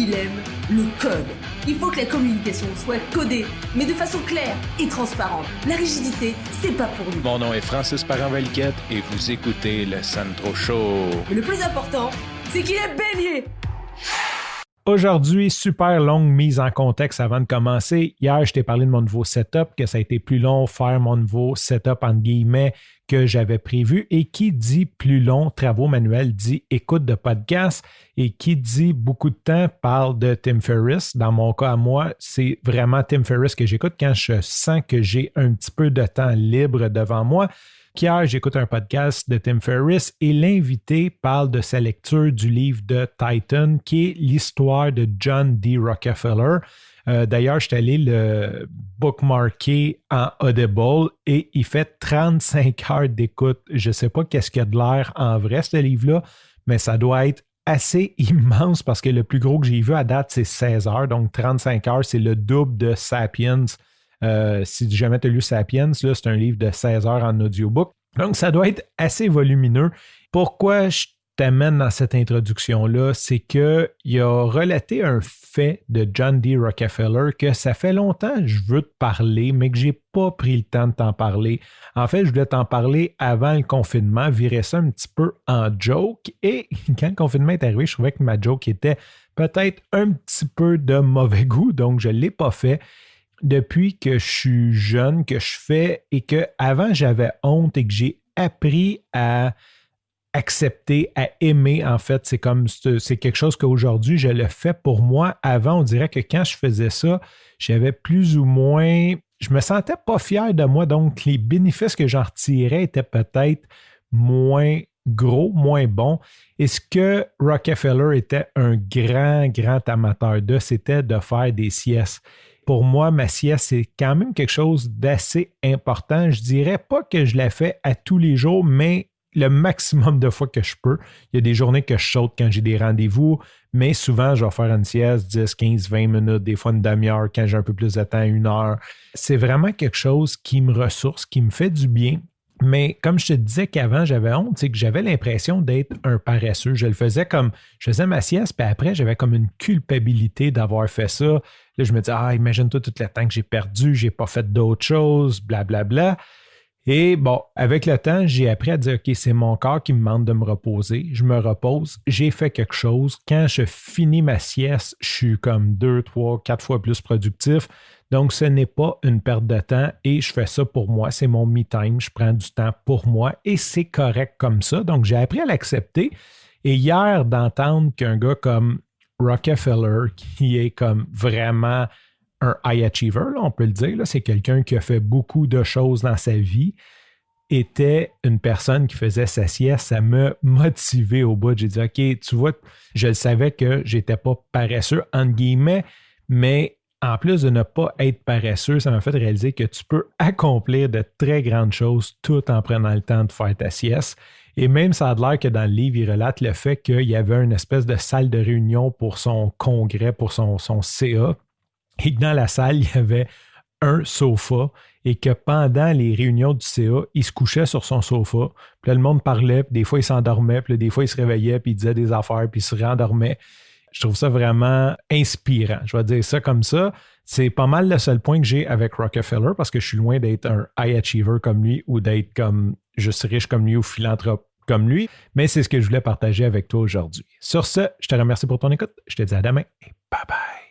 il aime le code. Il faut que la communication soit codée, mais de façon claire et transparente. La rigidité, c'est pas pour nous. Mon nom est Francis Parent-Valquette et vous écoutez le Sandro Show. Mais le plus important, c'est qu'il est bélier. Aujourd'hui, super longue mise en contexte avant de commencer. Hier, je t'ai parlé de mon nouveau setup, que ça a été plus long faire mon nouveau setup entre guillemets que j'avais prévu. Et qui dit plus long, travaux manuels, dit écoute de podcast. Et qui dit beaucoup de temps parle de Tim Ferriss. Dans mon cas à moi, c'est vraiment Tim Ferriss que j'écoute quand je sens que j'ai un petit peu de temps libre devant moi. Hier, j'écoute un podcast de Tim Ferriss et l'invité parle de sa lecture du livre de Titan, qui est l'histoire de John D. Rockefeller. D'ailleurs, je suis allé le bookmarker en Audible et il fait 35 heures d'écoute. Je ne sais pas qu'est-ce qu'il y a de l'air en vrai, ce livre-là, mais ça doit être assez immense parce que le plus gros que j'ai vu à date, c'est 16 heures. Donc, 35 heures, c'est le double de Sapiens. Si jamais tu as lu Sapiens, là, c'est un livre de 16 heures en audiobook. Donc, ça doit être assez volumineux. Pourquoi je t'amène dans cette introduction-là? C'est qu'il a relaté un fait de John D. Rockefeller que ça fait longtemps que je veux te parler, mais que je n'ai pas pris le temps de t'en parler. En fait, je voulais t'en parler avant le confinement, virer ça un petit peu en joke. Et quand le confinement est arrivé, je trouvais que ma joke était peut-être un petit peu de mauvais goût, donc je ne l'ai pas fait. Depuis que je suis jeune, que je fais et qu'avant j'avais honte et que j'ai appris à accepter, à aimer, en fait, c'est quelque chose qu'aujourd'hui je le fais pour moi. Avant, on dirait que quand je faisais ça, j'avais plus ou moins, je me sentais pas fier de moi, donc les bénéfices que j'en retirais étaient peut-être moins gros, moins bons. Et ce que Rockefeller était un grand amateur de, c'était de faire des siestes. Pour moi, ma sieste, c'est quand même quelque chose d'assez important. Je dirais pas que je la fais à tous les jours, mais le maximum de fois que je peux. Il y a des journées que je saute quand j'ai des rendez-vous, mais souvent, je vais faire une sieste 10, 15, 20 minutes, des fois une demi-heure quand j'ai un peu plus de temps, 1 heure. C'est vraiment quelque chose qui me ressource, qui me fait du bien. Mais comme je te disais qu'avant, j'avais honte, c'est que j'avais l'impression d'être un paresseux. Je faisais ma sieste, puis après, j'avais comme une culpabilité d'avoir fait ça. Là, je me disais, imagine-toi tout le temps que j'ai perdu, j'ai pas fait d'autres choses, blablabla. Et bon, avec le temps, j'ai appris à dire, OK, c'est mon corps qui me demande de me reposer. Je me repose, j'ai fait quelque chose. Quand je finis ma sieste, je suis comme 2, 3, 4 fois plus productif. Donc, ce n'est pas une perte de temps et je fais ça pour moi. C'est mon me time. Je prends du temps pour moi et c'est correct comme ça. Donc, j'ai appris à l'accepter. Et hier, d'entendre qu'un gars comme Rockefeller, qui est comme vraiment un high achiever, là, on peut le dire, là, c'est quelqu'un qui a fait beaucoup de choses dans sa vie, était une personne qui faisait sa sieste, ça m'a motivé au bout. J'ai dit, OK, tu vois, je le savais que j'étais pas paresseux, entre guillemets, mais en plus de ne pas être paresseux, ça m'a fait réaliser que tu peux accomplir de très grandes choses tout en prenant le temps de faire ta sieste. Et même ça a l'air que dans le livre, il relate le fait qu'il y avait une espèce de salle de réunion pour son congrès, pour son CA, et que dans la salle, il y avait un sofa et que pendant les réunions du CA, il se couchait sur son sofa. Puis là, le monde parlait, puis des fois, il s'endormait, puis là, des fois, il se réveillait, puis il disait des affaires, puis il se rendormait. Je trouve ça vraiment inspirant. Je vais dire ça comme ça. C'est pas mal le seul point que j'ai avec Rockefeller parce que je suis loin d'être un high achiever comme lui ou d'être comme juste riche comme lui ou philanthrope comme lui. Mais c'est ce que je voulais partager avec toi aujourd'hui. Sur ce, je te remercie pour ton écoute. Je te dis à demain et bye bye.